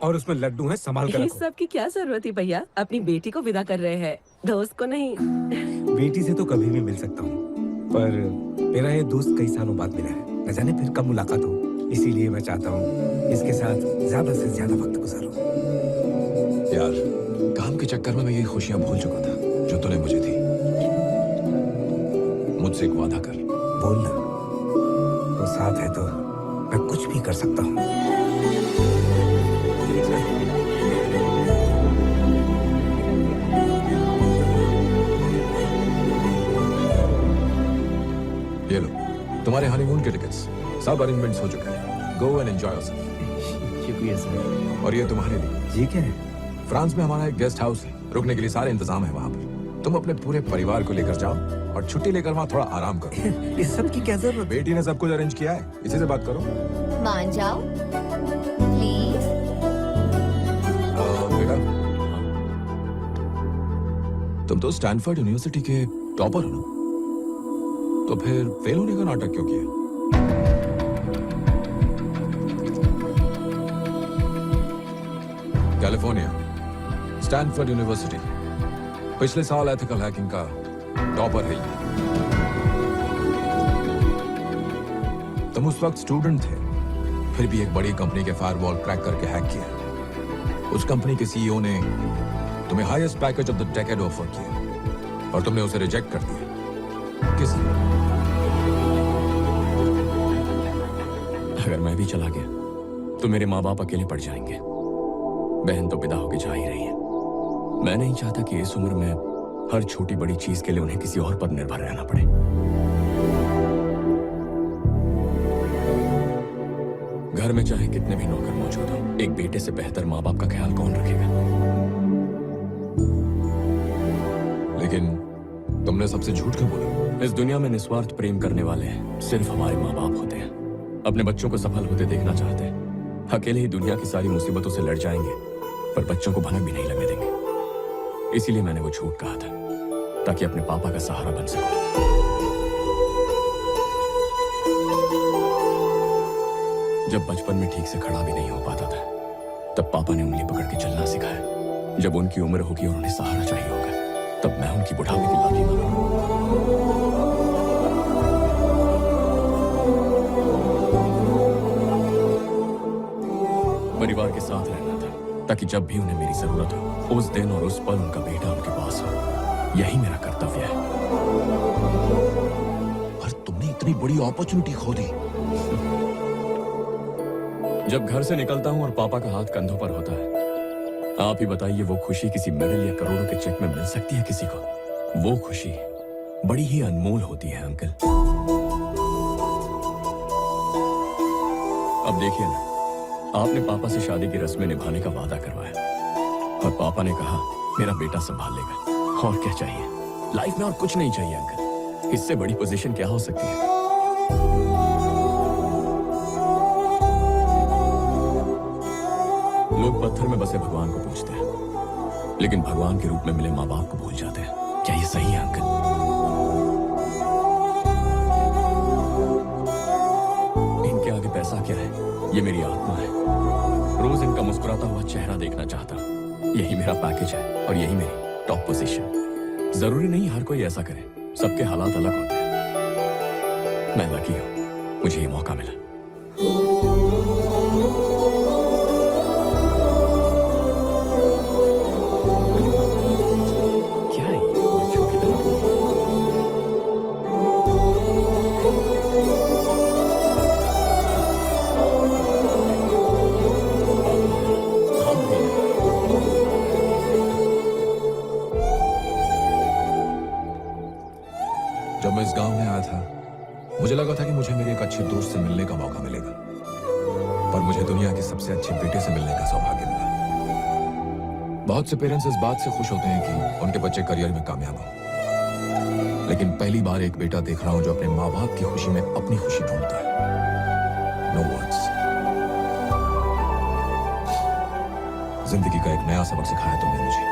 और उसमें लड्डू हैं, संभाल कर इस रखो। सब की क्या जरूरत है भैया? अपनी बेटी को विदा कर रहे हैं, दोस्त को नहीं। बेटी से तो कभी भी मिल सकता हूँ, पर मेरा ये दोस्त कई सालों बाद मिला है, न जाने फिर कब मुलाकात हो। इसीलिए मैं चाहता हूँ इसके साथ ज्यादा से ज्यादा वक्त गुजारूं। यार, काम के चक्कर में मैं ये खुशियां भूल चुका था जो तूने मुझे दी। मुझसे एक वादा कर। बोलना, वो साथ है तो मैं कुछ भी कर सकता हूँ। ये लो, तुम्हारे हनीमून के टिकट्स। सब अरेंजमेंट्स हो चुके हैं। Go and enjoy yourself. शुक्रिया सर। और ये तुम्हारे लिए। जी क्या है? फ्रांस में हमारा एक गेस्ट हाउस है, रुकने के लिए सारे इंतजाम है वहाँ पर। तुम अपने पूरे परिवार को लेकर जाओ और छुट्टी लेकर वहाँ थोड़ा आराम करो। इस सब की क्या जरूरत? बेटी ने सब कुछ अरेंज किया है, इसी से बात करो। मान जाओ प्लीज। बेटा, तुम तो स्टैनफोर्ड यूनिवर्सिटी के टॉपर हो ना, तो फिर फेल होने का नाटक क्यों किया? कैलिफोर्निया, स्टैनफोर्ड यूनिवर्सिटी, पिछले साल एथिकल हैकिंग का टॉपर है ये। तुम उस वक्त स्टूडेंट थे, फिर भी एक बड़ी कंपनी के फायरवॉल क्रैक करके हैक किया। उस कंपनी के सीईओ ने तुम्हें highest package of the decade offer किया और तुमने उसे रिजेक्ट कर दिया। किस लिए? अगर मैं भी चला गया तो मेरे माँ बाप अकेले पड़ जाएंगे। बहन तो विदा होके जा ही रही है। मैं नहीं चाहता कि इस उम्र में हर छोटी बड़ी चीज के लिए उन्हें किसी और पर निर्भर रहना पड़े। घर में चाहे कितने भी नौकर मौजूद हो, एक बेटे से बेहतर माँ बाप का ख्याल कौन रखेगा? लेकिन तुमने सबसे झूठ क्यों बोला? इस दुनिया में निस्वार्थ प्रेम करने वाले सिर्फ हमारे माँ बाप होते हैं। अपने बच्चों को सफल होते देखना चाहते हैं। अकेले ही दुनिया की सारी मुसीबतों से लड़ जाएंगे, पर बच्चों को भनक भी नहीं लगने देंगे। इसीलिए मैंने वो झूठ कहा था, ताकि अपने पापा का सहारा बन सकूं। जब बचपन में ठीक से खड़ा भी नहीं हो पाता था, तब पापा ने उंगली पकड़ के चलना सिखाया। जब उनकी उम्र होगी और उन्हें सहारा चाहिए होगा, तब मैं उनकी बुढ़ापे की लाठी मारूंगा। परिवार के साथ रहना था, ताकि जब भी उन्हें मेरी जरूरत हो, उस दिन और उस पल उनका बेटा उनके पास हो। यही मेरा कर्तव्य है। और तुमने इतनी बड़ी अपॉर्चुनिटी खो दी। जब घर से निकलता हूँ और पापा का हाथ कंधों पर होता है, आप ही बताइए वो खुशी किसी मेडल या करोड़ों के चेक में मिल सकती है किसी को? वो खुशी बड़ी ही अनमोल होती है अंकल। अब देखिए ना, आपने पापा से शादी की रस्में निभाने का वादा करवाया और पापा ने कहा मेरा बेटा संभाल लेगा। और क्या चाहिए? लाइफ में और कुछ नहीं चाहिए अंकल। इससे बड़ी पोजीशन क्या हो सकती है? लोग पत्थर में बसे भगवान को पूछते हैं, लेकिन भगवान के रूप में मिले माँ बाप को भूल जाते हैं। क्या ये सही है अंकल? इनके आगे पैसा क्या है? ये मेरी आत्मा है। रोज इनका मुस्कुराता हुआ चेहरा देखना चाहता हूँ। यही मेरा पैकेज है और यही मेरी टॉप पोजीशन। जरूरी नहीं हर कोई ऐसा करे, सबके हालात अलग होते हैं। मैं लकी हूँ, मुझे ये मौका मिला। क्या है ये? बच्चों की तरह। जब मैं इस गांव में आया था, मुझे लगा था कि मुझे मेरे एक अच्छे दोस्त से मिलने का मौका मिलेगा, पर मुझे दुनिया के सबसे अच्छे बेटे से मिलने का सौभाग्य मिला। बहुत से पेरेंट्स इस बात से खुश होते हैं कि उनके बच्चे करियर में कामयाब हो, लेकिन पहली बार एक बेटा देख रहा हूं जो अपने माँ बाप की खुशी में अपनी खुशी ढूंढता है। No words. जिंदगी का एक नया सबक सिखाया तुमने मुझे।